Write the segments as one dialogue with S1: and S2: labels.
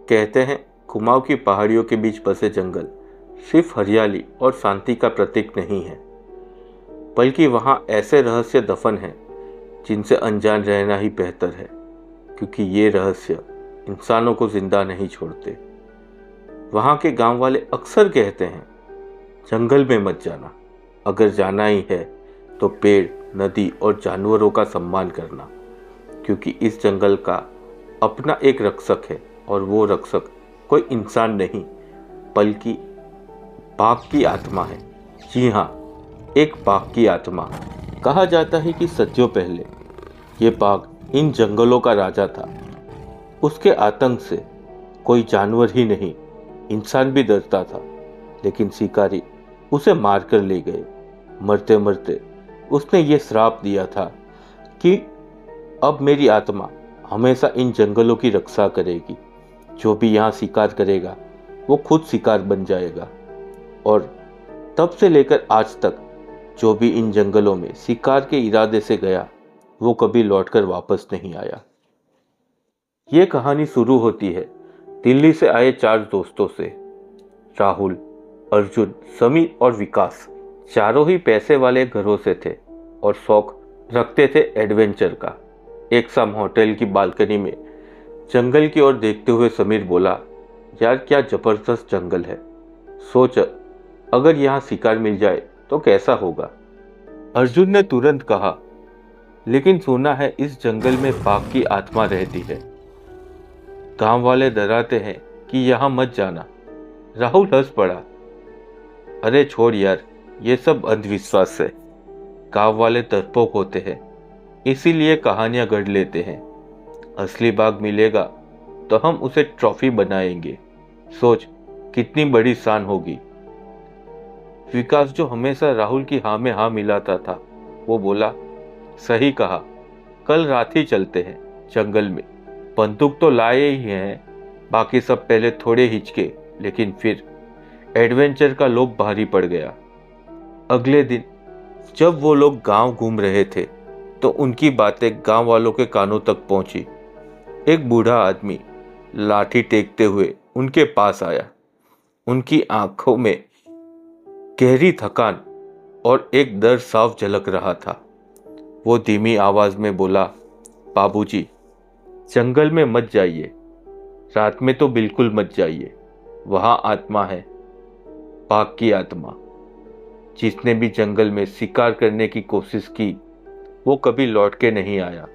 S1: कहते हैं कुमाऊं की पहाड़ियों के बीच बसे जंगल सिर्फ हरियाली और शांति का प्रतीक नहीं है, बल्कि वहाँ ऐसे रहस्य दफन हैं जिनसे अनजान रहना ही बेहतर है, क्योंकि ये रहस्य इंसानों को जिंदा नहीं छोड़ते। वहाँ के गांव वाले अक्सर कहते हैं, जंगल में मत जाना, अगर जाना ही है तो पेड़, नदी और जानवरों का सम्मान करना, क्योंकि इस जंगल का अपना एक रक्षक है और वो रक्षक कोई इंसान नहीं बल्कि बाघ की आत्मा है। जी हाँ, एक बाघ की आत्मा। कहा जाता है कि सदियों पहले ये बाघ इन जंगलों का राजा था। उसके आतंक से कोई जानवर ही नहीं, इंसान भी डरता था, लेकिन शिकारी उसे मार कर ले गए। मरते मरते उसने ये श्राप दिया था कि अब मेरी आत्मा हमेशा इन जंगलों की रक्षा करेगी। जो भी यहाँ शिकार करेगा वो खुद शिकार बन जाएगा। और तब से लेकर आज तक जो भी इन जंगलों में शिकार के इरादे से गया वो कभी लौटकर वापस नहीं आया। ये कहानी शुरू होती है दिल्ली से आए 4 दोस्तों से। राहुल, अर्जुन, समीर और विकास चारों ही पैसे वाले घरों से थे और शौक रखते थे एडवेंचर का। एक शाम होटल की बालकनी में जंगल की ओर देखते हुए समीर बोला, यार क्या जबरदस्त जंगल है, सोच अगर यहाँ शिकार मिल जाए तो कैसा होगा। अर्जुन ने तुरंत कहा, लेकिन सुना है इस जंगल में बाघ की आत्मा रहती है, गांव वाले डराते हैं कि यहाँ मत जाना। राहुल हंस पड़ा, अरे छोड़ यार, ये सब अंधविश्वास है। गांव वाले डरपोक होते हैं, इसीलिए कहानियां गढ़ लेते हैं। असली बाघ मिलेगा तो हम उसे ट्रॉफी बनाएंगे, सोच कितनी बड़ी शान होगी। विकास, जो हमेशा राहुल की हाँ में हाँ मिलाता था, वो बोला, सही कहा, कल रात ही चलते हैं जंगल में। बंदूक तो लाए ही हैं, बाकी सब पहले थोड़े हिचके, लेकिन फिर एडवेंचर का लोभ भारी पड़ गया। अगले दिन जब वो लोग गांव घूम रहे थे तो उनकी बातें गांव वालों के कानों तक पहुंची। एक बूढ़ा आदमी लाठी टेकते हुए उनके पास आया। उनकी आंखों में गहरी थकान और एक डर साफ झलक रहा था। वो धीमी आवाज में बोला, बाबूजी, जंगल में मत जाइए, रात में तो बिल्कुल मत जाइए। वहां आत्मा है, बाघ की आत्मा। जिसने भी जंगल में शिकार करने की कोशिश की वो कभी लौट के नहीं आया।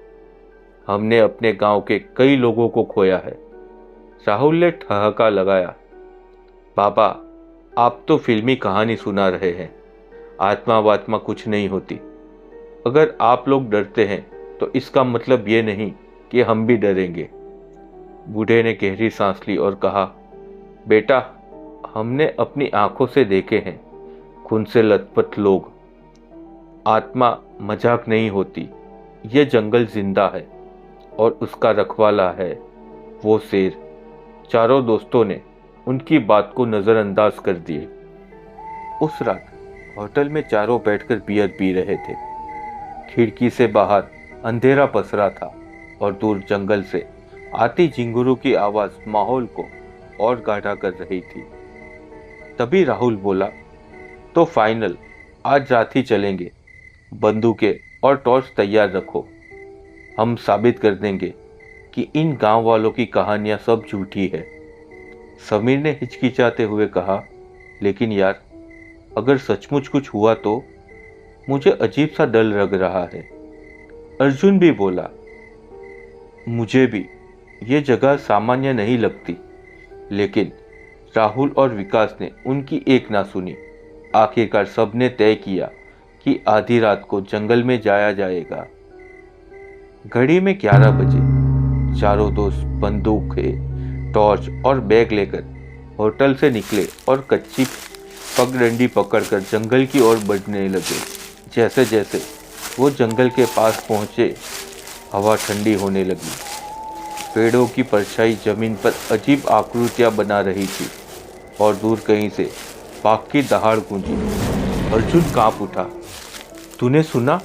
S1: हमने अपने गांव के कई लोगों को खोया है। राहुल ने ठहाका लगाया, बाबा, आप तो फिल्मी कहानी सुना रहे हैं, आत्मा वात्मा कुछ नहीं होती। अगर आप लोग डरते हैं तो इसका मतलब ये नहीं कि हम भी डरेंगे। बूढ़े ने गहरी सांस ली और कहा, बेटा, हमने अपनी आंखों से देखे हैं खून से लथपथ लोग। आत्मा मजाक नहीं होती। ये जंगल जिंदा है और उसका रखवाला है वो शेर। चारों दोस्तों ने उनकी बात को नजरअंदाज कर दिए। उस रात होटल में चारों बैठकर बियर पी रहे थे। खिड़की से बाहर अंधेरा पसरा था और दूर जंगल से आती झिंगुरों की आवाज माहौल को और गाढ़ा कर रही थी। तभी राहुल बोला, तो फाइनल, आज रात ही चलेंगे। बंदूकें और टॉर्च तैयार रखो। हम साबित कर देंगे कि इन गांव वालों की कहानियां सब झूठी है। समीर ने हिचकिचाते हुए कहा, लेकिन यार, अगर सचमुच कुछ हुआ तो मुझे अजीब सा डर लग रहा है। अर्जुन भी बोला, मुझे भी ये जगह सामान्य नहीं लगती। लेकिन राहुल और विकास ने उनकी एक ना सुनी। आखिरकार सबने तय किया कि आधी रात को जंगल में जाया जाएगा। घड़ी में 11 बजे चारों दोस्त बंदूकें, टॉर्च और बैग लेकर होटल से निकले और कच्ची पगडंडी पकड़कर जंगल की ओर बढ़ने लगे। जैसे जैसे वो जंगल के पास पहुंचे, हवा ठंडी होने लगी। पेड़ों की परछाई जमीन पर अजीब आकृतियां बना रही थी और दूर कहीं से बाघ की दहाड़ गूंजी। अर्जुन कांप उठा। तूने सुना?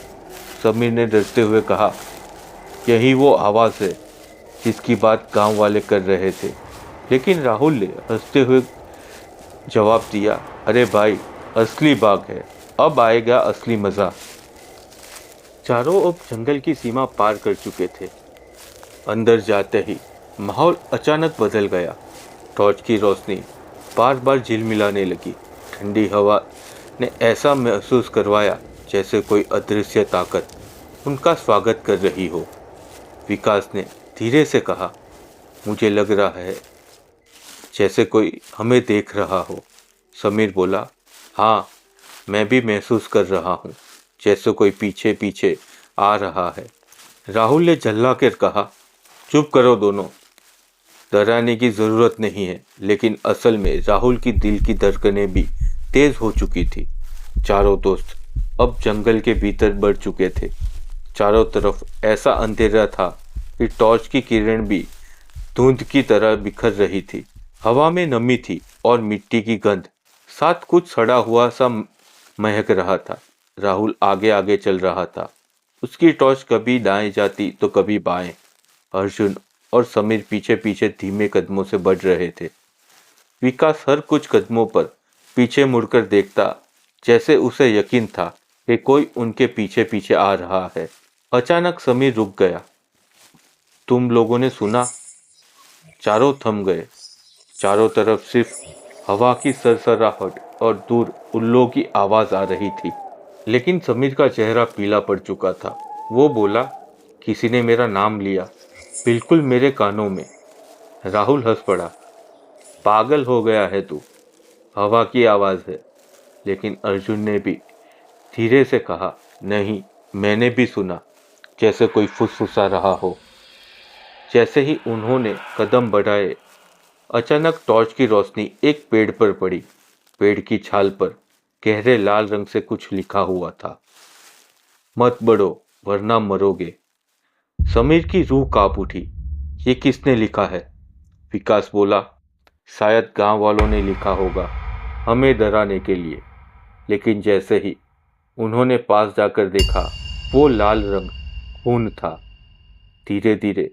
S1: समीर ने डरते हुए कहा। यही वो आवाज़ है जिसकी बात गांव वाले कर रहे थे। लेकिन राहुल ने हंसते हुए जवाब दिया, अरे भाई, असली बाघ है, अब आएगा असली मजा। चारों अब जंगल की सीमा पार कर चुके थे। अंदर जाते ही माहौल अचानक बदल गया। टॉर्च की रोशनी बार बार झिलमिलाने लगी। ठंडी हवा ने ऐसा महसूस करवाया जैसे कोई अदृश्य ताकत उनका स्वागत कर रही हो। विकास ने धीरे से कहा, मुझे लग रहा है जैसे कोई हमें देख रहा हो। समीर बोला, हाँ, मैं भी महसूस कर रहा हूँ, जैसे कोई पीछे पीछे आ रहा है। राहुल ने झल्ला कर कहा, चुप करो दोनों, डराने की जरूरत नहीं है। लेकिन असल में राहुल की दिल की धड़कनें भी तेज हो चुकी थी। चारों दोस्त अब जंगल के भीतर बढ़ चुके थे। चारों तरफ ऐसा अंधेरा था कि टॉर्च की किरण भी धुंध की तरह बिखर रही थी। हवा में नमी थी और मिट्टी की गंध, साथ कुछ सड़ा हुआ सा महक रहा था। राहुल आगे आगे चल रहा था। उसकी टॉर्च कभी दाएं जाती तो कभी बाएं। अर्जुन और समीर पीछे पीछे धीमे कदमों से बढ़ रहे थे। विकास हर कुछ कदमों पर पीछे मुड़कर देखता, जैसे उसे यकीन था कि कोई उनके पीछे पीछे आ रहा है। अचानक समीर रुक गया। तुम लोगों ने सुना? चारों थम गए। चारों तरफ सिर्फ हवा की सरसराहट और दूर उल्लों की आवाज आ रही थी। लेकिन समीर का चेहरा पीला पड़ चुका था। वो बोला, किसी ने मेरा नाम लिया, बिल्कुल मेरे कानों में। राहुल हंस पड़ा, पागल हो गया है तू, हवा की आवाज है। लेकिन अर्जुन ने भी धीरे से कहा, नहीं, मैंने भी सुना, जैसे कोई फुसफुसा रहा हो। जैसे ही उन्होंने कदम बढ़ाए, अचानक टॉर्च की रोशनी एक पेड़ पर पड़ी। पेड़ की छाल पर गहरे लाल रंग से कुछ लिखा हुआ था, मत बढ़ो वरना मरोगे। समीर की रूह कांप उठी। ये किसने लिखा है? विकास बोला, शायद गांव वालों ने लिखा होगा, हमें डराने के लिए। लेकिन जैसे ही उन्होंने पास जाकर देखा, वो लाल रंग खून था। धीरे धीरे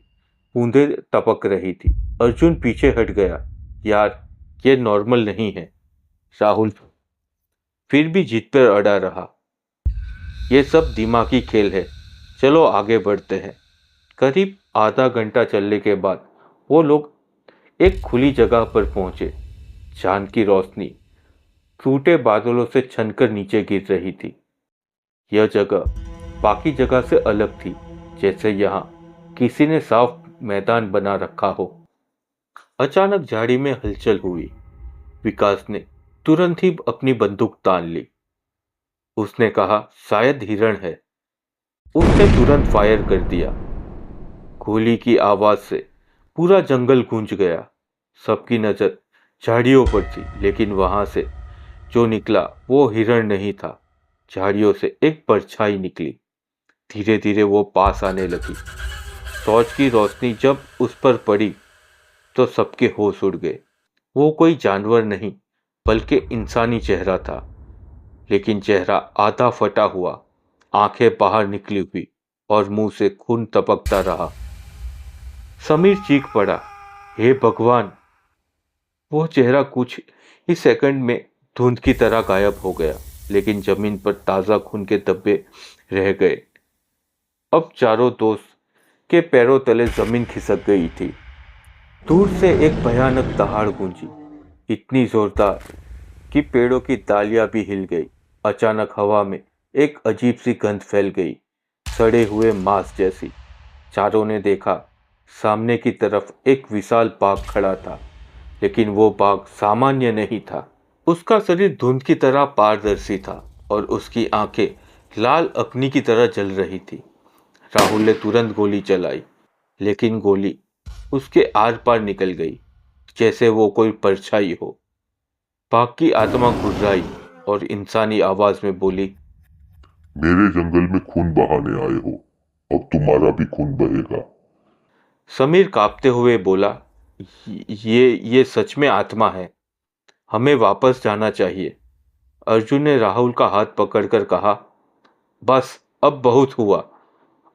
S1: बूंदें टपक रही थी। अर्जुन पीछे हट गया। यार, ये नॉर्मल नहीं है। राहुल फिर भी जिद पर अड़ा रहा, ये सब दिमागी खेल है, चलो आगे बढ़ते हैं। करीब आधा घंटा चलने के बाद वो लोग एक खुली जगह पर पहुंचे। चांद की रोशनी टूटे बादलों से छनकर नीचे गिर रही थी। यह जगह बाकी जगह से अलग थी, जैसे यहाँ किसी ने साफ मैदान बना रखा हो। अचानक झाड़ी में हलचल हुई। विकास ने तुरंत ही अपनी बंदूक तान ली। उसने कहा, शायद हिरण है। उसने तुरंत फायर कर दिया। गोली की आवाज से पूरा जंगल गूंज गया। सबकी नजर झाड़ियों पर थी, लेकिन वहां से जो निकला वो हिरण नहीं था। झाड़ियों से एक परछाई निकली। धीरे धीरे वो पास आने लगी। टॉर्च की रोशनी जब उस पर पड़ी तो सबके होश उड़ गए। वो कोई जानवर नहीं, बल्कि इंसानी चेहरा था। लेकिन चेहरा आधा फटा हुआ, आंखें बाहर निकली हुई और मुंह से खून टपकता रहा। समीर चीख पड़ा, हे भगवान! वो चेहरा कुछ ही सेकंड में धुंध की तरह गायब हो गया, लेकिन जमीन पर ताजा खून के धब्बे रह गए। अब चारों दोस्त के पैरों तले जमीन खिसक गई थी। दूर से एक भयानक दहाड़ गूंजी, इतनी जोरदार कि पेड़ों की डालियां भी हिल गई। अचानक हवा में एक अजीब सी गंध फैल गई, सड़े हुए मांस जैसी। चारों ने देखा, सामने की तरफ एक विशाल बाघ खड़ा था। लेकिन वो बाघ सामान्य नहीं था। उसका शरीर धुंध की तरह पारदर्शी था और उसकी आंखें लाल अग्नि की तरह जल रही थी। राहुल ने तुरंत गोली चलाई, लेकिन गोली उसके आर पार निकल गई, जैसे वो कोई परछाई हो। बाघ की आत्मा घुर्राई और इंसानी आवाज में बोली,
S2: मेरे जंगल में खून बहाने आए हो, अब तुम्हारा भी खून बहेगा।
S1: समीर कांपते हुए बोला, ये सच में आत्मा है, हमें वापस जाना चाहिए। अर्जुन ने राहुल का हाथ पकड़कर कहा, बस अब बहुत हुआ,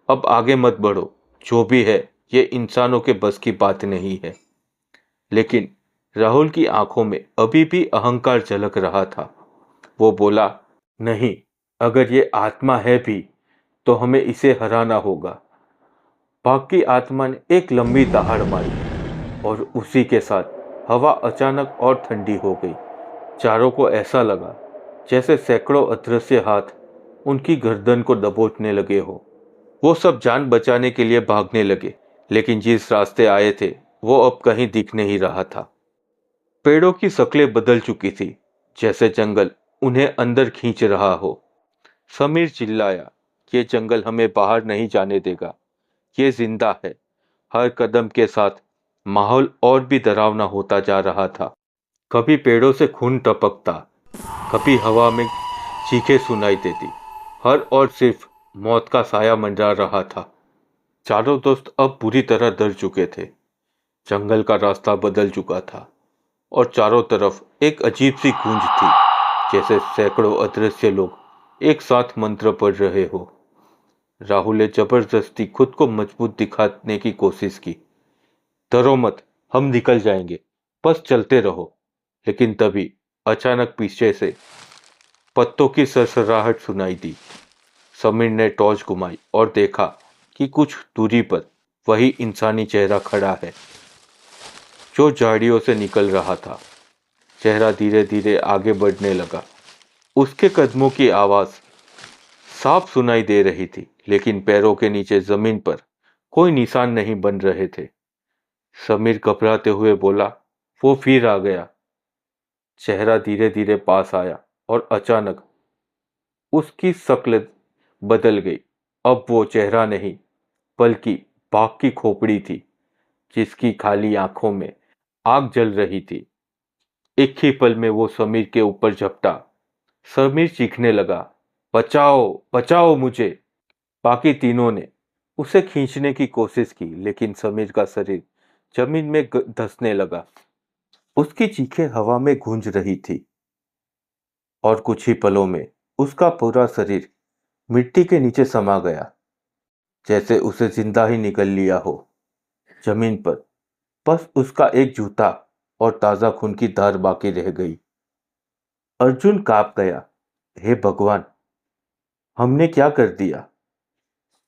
S1: अब आगे मत बढ़ो। जो भी है, ये इंसानों के बस की बात नहीं है। लेकिन राहुल की आंखों में अभी भी अहंकार झलक रहा था। वो बोला, नहीं, अगर ये आत्मा है भी तो हमें इसे हराना होगा। बाघ की आत्मा ने एक लंबी दहाड़ मारी और उसी के साथ हवा अचानक और ठंडी हो गई। चारों को ऐसा लगा जैसे सैकड़ों अदृश्य हाथ उनकी गर्दन को दबोचने लगे हो। वो सब जान बचाने के लिए भागने लगे, लेकिन जिस रास्ते आए थे वो अब कहीं दिख नहीं रहा था। पेड़ों की शक्लें बदल चुकी थी, जैसे जंगल उन्हें अंदर खींच रहा हो। समीर चिल्लाया, ये जंगल हमें बाहर नहीं जाने देगा, ये जिंदा है। हर कदम के साथ माहौल और भी डरावना होता जा रहा था। कभी पेड़ों से खून टपकता, कभी हवा में चीखें सुनाई देती। हर और सिर्फ मौत का साया मंडरा रहा था। चारों दोस्त अब पूरी तरह डर चुके थे। जंगल का रास्ता बदल चुका था और चारों तरफ एक अजीब सी गूंज थी, जैसे सैकड़ों अदृश्य लोग एक साथ मंत्र पढ़ रहे हो। राहुल ने जबरदस्ती खुद को मजबूत दिखाने की कोशिश की। डरो मत, हम निकल जाएंगे, बस चलते रहो। लेकिन तभी अचानक पीछे से पत्तों की सरसराहट सुनाई दी। समीर ने टॉर्च घुमाई और देखा कि कुछ दूरी पर वही इंसानी चेहरा खड़ा है जो झाड़ियों से निकल रहा था। चेहरा धीरे धीरे आगे बढ़ने लगा। उसके कदमों की आवाज साफ सुनाई दे रही थी, लेकिन पैरों के नीचे जमीन पर कोई निशान नहीं बन रहे थे। समीर घबराते हुए बोला, वो फिर आ गया। चेहरा धीरे धीरे पास आया और अचानक उसकी शक्ल बदल गई। अब वो चेहरा नहीं, बल्कि बाघ की खोपड़ी थी, जिसकी खाली आंखों में आग जल रही थी। एक ही पल में वो समीर के ऊपर झपटा। समीर चीखने लगा, बचाओ बचाओ मुझे। बाकी तीनों ने उसे खींचने की कोशिश की, लेकिन समीर का शरीर जमीन में धंसने लगा। उसकी चीखें हवा में गूंज रही थी और कुछ ही पलों में उसका पूरा शरीर मिट्टी के नीचे समा गया, जैसे उसे जिंदा ही निकल लिया हो। जमीन पर बस उसका एक जूता और ताजा खून की धार बाकी रह गई। अर्जुन कांप गया, हे भगवान, हमने क्या कर दिया।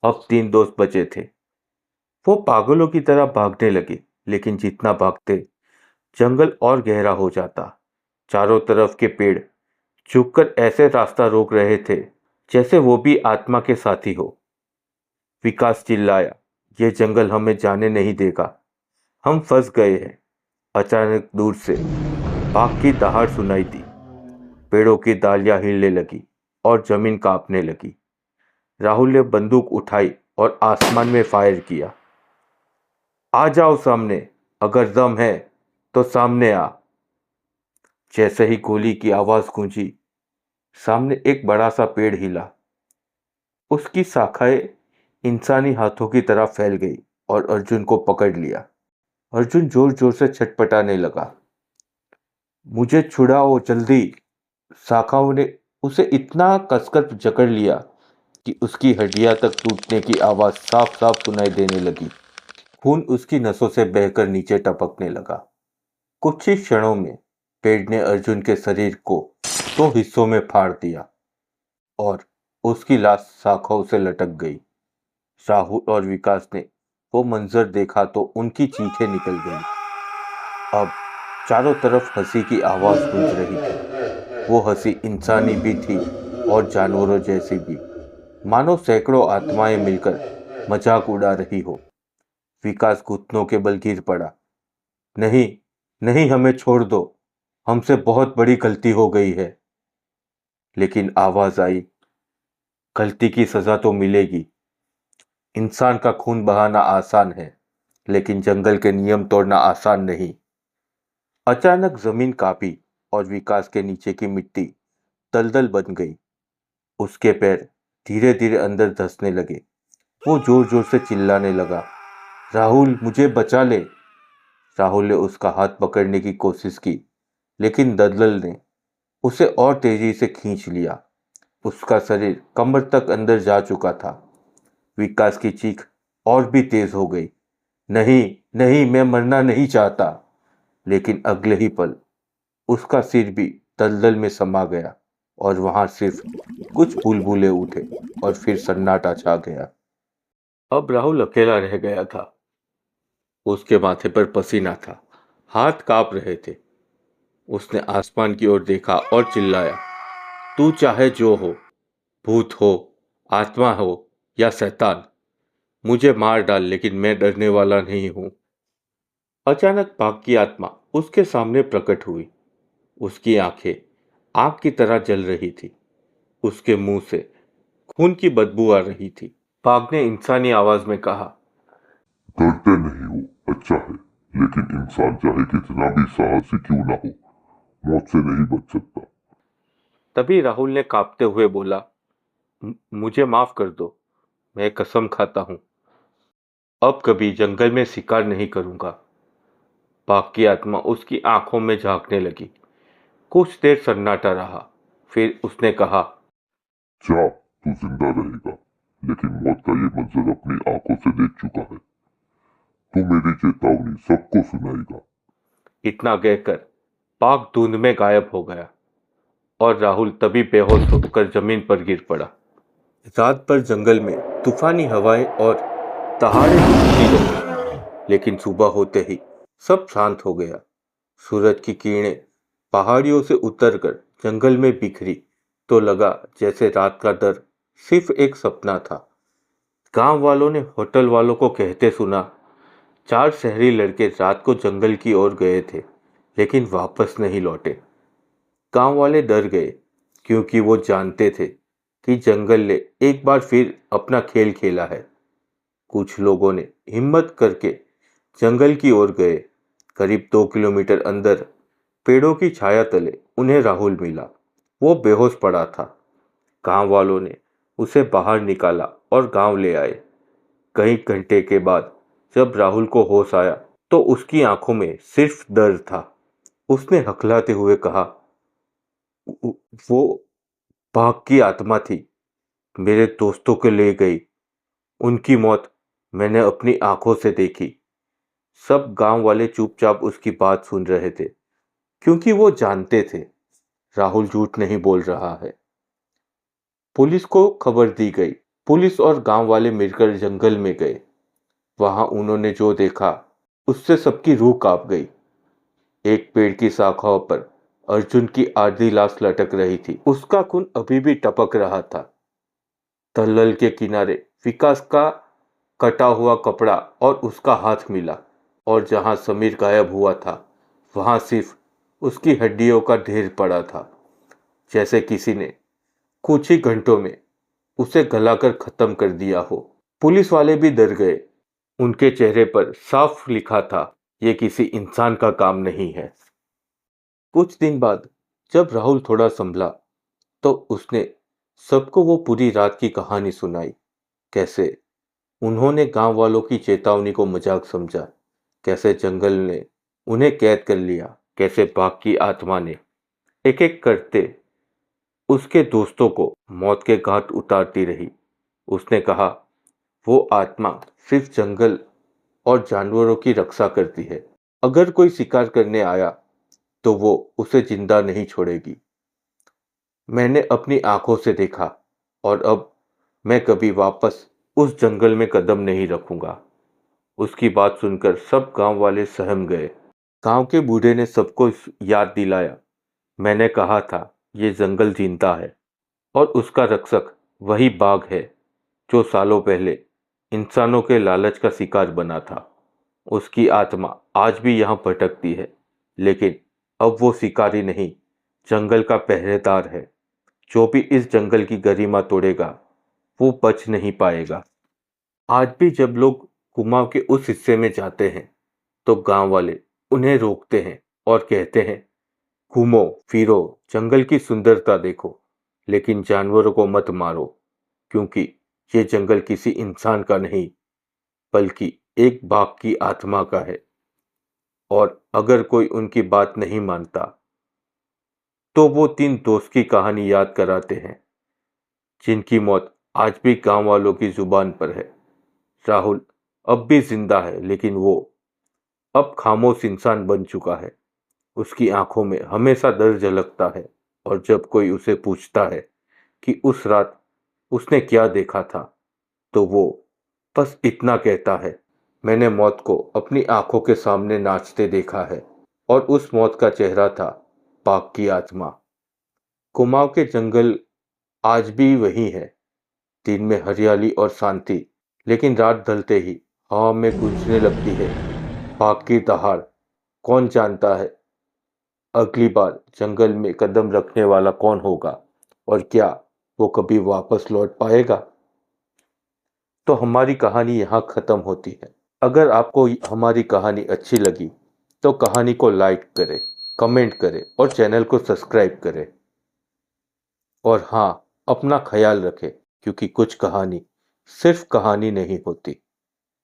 S1: अब तीन दोस्त बचे थे। वो पागलों की तरह भागने लगे, लेकिन जितना भागते जंगल और गहरा हो जाता। चारों तरफ के पेड़ झुककर ऐसे रास्ता रोक रहे थे जैसे वो भी आत्मा के साथी हो। विकास चिल्लाया, ये जंगल हमें जाने नहीं देगा, हम फंस गए हैं। अचानक दूर से बाघ की दहाड़ सुनाई दी। पेड़ों की डालियां हिलने लगी और जमीन कांपने लगी। राहुल ने बंदूक उठाई और आसमान में फायर किया। आ जाओ सामने, अगर दम है तो सामने आ। जैसे ही गोली की आवाज गूंजी, सामने एक बड़ा सा पेड़ हिला। उसकी शाखाएं इंसानी हाथों की तरह फैल गई और अर्जुन को पकड़ लिया। अर्जुन जोर जोर से छटपटाने लगा, मुझे छुड़ाओ जल्दी। शाखाओं ने उसे इतना कसकर जकड़ लिया कि उसकी हड्डियां तक टूटने की आवाज साफ साफ सुनाई देने लगी। खून उसकी नसों से बहकर नीचे टपकने लगा। कुछ ही क्षणों में पेड़ ने अर्जुन के शरीर को दो हिस्सों में फाड़ दिया और उसकी लाश शाखाओं से लटक गई। राहुल और विकास ने वो मंजर देखा तो उनकी चीखें निकल गई। अब चारों तरफ हंसी की आवाज गूंज रही थी। वो हंसी इंसानी भी थी और जानवरों जैसी भी, मानो सैकड़ों आत्माएं मिलकर मजाक उड़ा रही हो। विकास घुटनों के बल गिर पड़ा, नहीं नहीं, हमें छोड़ दो, हमसे बहुत बड़ी गलती हो गई है। लेकिन आवाज आई, गलती की सजा तो मिलेगी। इंसान का खून बहाना आसान है, लेकिन जंगल के नियम तोड़ना आसान नहीं। अचानक जमीन कांपी और विकास के नीचे की मिट्टी दलदल बन गई। उसके पैर धीरे धीरे अंदर धंसने लगे। वो जोर जोर से चिल्लाने लगा, राहुल मुझे बचा ले। राहुल ने उसका हाथ पकड़ने की कोशिश की, लेकिन दलदल ने उसे और तेजी से खींच लिया। उसका शरीर कमर तक अंदर जा चुका था। विकास की चीख और भी तेज हो गई, नहीं नहीं, मैं मरना नहीं चाहता। लेकिन अगले ही पल उसका सिर भी दलदल में समा गया और वहां सिर्फ कुछ बुलबुले उठे और फिर सन्नाटा छा गया। अब राहुल अकेला रह गया था। उसके माथे पर पसीना था, हाथ कांप रहे थे। उसने आसमान की ओर देखा और चिल्लाया, तू चाहे जो हो, भूत हो, आत्मा हो या शैतान, मुझे मार डाल, लेकिन मैं डरने वाला नहीं हूं। अचानक बाघ की आत्मा उसके सामने प्रकट हुई। उसकी आंखें आग की तरह जल रही थी। उसके मुंह से खून की बदबू आ रही थी। बाघ ने इंसानी आवाज में कहा,
S2: डरते नहीं हो, अच्छा है, लेकिन इंसान चाहे कितना भी साहसी क्यों ना हो, मौत से नहीं बच सकता।
S1: तभी राहुल ने कांपते हुए बोला, मुझे माफ कर दो, मैं कसम खाता हूं, अब कभी जंगल में शिकार नहीं करूंगा। बाघ की आत्मा उसकी आंखों में झांकने लगी। कुछ देर सन्नाटा रहा, फिर उसने कहा,
S2: जा, तू जिंदा रहेगा, लेकिन मौत का ये मंजर अपनी आंखों से देख चुका है। तू मेरी चेतावनी सबको सुनाएगा।
S1: इतना कहकर बाघ धुंध में गायब हो गया और राहुल तभी बेहोश होकर जमीन पर गिर पड़ा। रात भर जंगल में तूफानी हवाएं और दहाड़े गूंजती रही, लेकिन सुबह होते ही सब शांत हो गया। सूरज की किरणें पहाड़ियों से उतरकर जंगल में बिखरी तो लगा जैसे रात का डर सिर्फ एक सपना था। गांव वालों ने होटल वालों को कहते सुना, 4 शहरी लड़के रात को जंगल की ओर गए थे, लेकिन वापस नहीं लौटे। गांव वाले डर गए, क्योंकि वो जानते थे कि जंगल ने एक बार फिर अपना खेल खेला है। कुछ लोगों ने हिम्मत करके जंगल की ओर गए। करीब 2 किलोमीटर अंदर पेड़ों की छाया तले उन्हें राहुल मिला। वो बेहोश पड़ा था। गांव वालों ने उसे बाहर निकाला और गांव ले आए। कई घंटे के बाद जब राहुल को होश आया तो उसकी आंखों में सिर्फ दर्द था। उसने हकलाते हुए कहा, वो बाघ की आत्मा थी, मेरे दोस्तों को ले गई। उनकी मौत मैंने अपनी आंखों से देखी। सब गांव वाले चुपचाप उसकी बात सुन रहे थे, क्योंकि वो जानते थे राहुल झूठ नहीं बोल रहा है। पुलिस को खबर दी गई। पुलिस और गांव वाले मिलकर जंगल में गए। वहां उन्होंने जो देखा उससे सबकी रूह कांप गई। एक पेड़ की शाखाओं पर अर्जुन की आधी लाश लटक रही थी। उसका खून अभी भी टपक रहा था। दलदल के किनारे विकास का कटा हुआ कपड़ा और उसका हाथ मिला, और जहां समीर गायब हुआ था वहां सिर्फ उसकी हड्डियों का ढेर पड़ा था, जैसे किसी ने कुछ ही घंटों में उसे गलाकर खत्म कर दिया हो। पुलिस वाले भी डर गए। उनके चेहरे पर साफ लिखा था, ये किसी इंसान का काम नहीं है। कुछ दिन बाद जब राहुल थोड़ा संभला तो उसने सबको वो पूरी रात की कहानी सुनाई। कैसे उन्होंने गांव वालों की चेतावनी को मजाक समझा, कैसे जंगल ने उन्हें कैद कर लिया, कैसे बाघ की आत्मा ने एक एक करते उसके दोस्तों को मौत के घाट उतारती रही। उसने कहा, वो आत्मा सिर्फ जंगल और जानवरों की रक्षा करती है। अगर कोई शिकार करने आया तो वो उसे जिंदा नहीं छोड़ेगी। मैंने अपनी आंखों से देखा और अब मैं कभी वापस उस जंगल में कदम नहीं रखूंगा। उसकी बात सुनकर सब गांव वाले सहम गए। गांव के बूढ़े ने सबको याद दिलाया, मैंने कहा था ये जंगल जिंदा है और उसका रक्षक वही बाघ है जो सालों पहले इंसानों के लालच का शिकार बना था। उसकी आत्मा आज भी यहाँ भटकती है, लेकिन अब वो शिकारी नहीं, जंगल का पहरेदार है। जो भी इस जंगल की गरिमा तोड़ेगा वो बच नहीं पाएगा। आज भी जब लोग कुमाऊं के उस हिस्से में जाते हैं तो गांव वाले उन्हें रोकते हैं और कहते हैं, घूमो फिरो, जंगल की सुंदरता देखो, लेकिन जानवरों को मत मारो, क्योंकि ये जंगल किसी इंसान का नहीं बल्कि एक बाघ की आत्मा का है। और अगर कोई उनकी बात नहीं मानता तो वो 3 दोस्त की कहानी याद कराते हैं, जिनकी मौत आज भी गांव वालों की जुबान पर है। राहुल अब भी जिंदा है, लेकिन वो अब खामोश इंसान बन चुका है। उसकी आंखों में हमेशा डर झलकता है और जब कोई उसे पूछता है कि उस रात उसने क्या देखा था, तो वो बस इतना कहता है, मैंने मौत को अपनी आंखों के सामने नाचते देखा है। और उस मौत का चेहरा था पाक की आत्मा। कुमाऊं के जंगल आज भी वही है, दिन में हरियाली और शांति, लेकिन रात ढलते ही हवा में गूंजने लगती है बाघ की दहाड़। कौन जानता है अगली बार जंगल में कदम रखने वाला कौन होगा और क्या वो कभी वापस लौट पाएगा। तो हमारी कहानी यहाँ ख़त्म होती है। अगर आपको हमारी कहानी अच्छी लगी तो कहानी को लाइक करें, कमेंट करें और चैनल को सब्सक्राइब करें। और हाँ, अपना ख्याल रखें, क्योंकि कुछ कहानी सिर्फ कहानी नहीं होती।